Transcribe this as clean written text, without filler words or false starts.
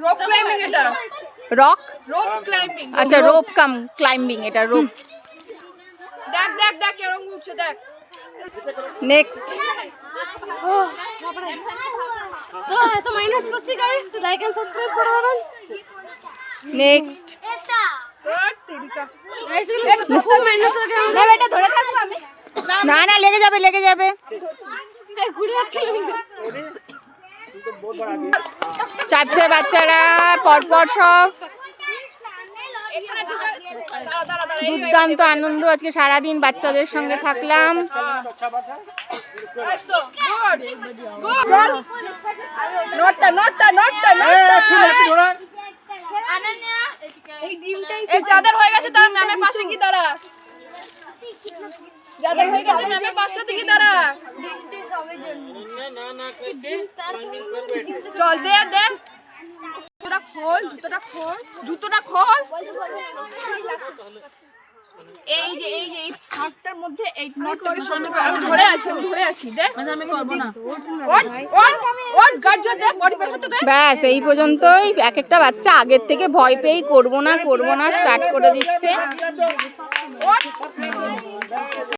rope climbing এটা rock rope climbing আচ্ছা rope কাম climbing এটা রোপ দেখ দেখ দেখ এরকম উঠছে দেখ নেক্সট তো এত মেহনত করছি গাইস লাইক এন্ড সাবস্ক্রাইব করে দেবেন নেক্সট গাইস এগুলো খুব মেহনত লাগে না এটা ধরে থাকবো আমি না না লেগে যাবে এই ঘুরে যাচ্ছে চাপছে বাচ্চারা পরপর সব দুর্দান্ত আনন্দ আজকে সারাদিন বাচ্চাদের সঙ্গে থাকলাম নটটা এই ডিমটাই যাদের হয়ে গেছে তারা ম্যামের পাশে কি দাঁড়া যাদের হয়ে গেছে ম্যামের পাশটাতে কি দাঁড়া চল দে দে জুতোটা খোল এই যে এই ফাঁকটার মধ্যে এই নটটাকে সুন্দর করে আমি ধরে আছি দে আমি করব না ওর গার্ড দে বডি প্রেসারটা দে ব্যাস এই পর্যন্তই এক একটা বাচ্চা আগের থেকে ভয় পেয়েই করবো না স্টার্ট করে দিচ্ছে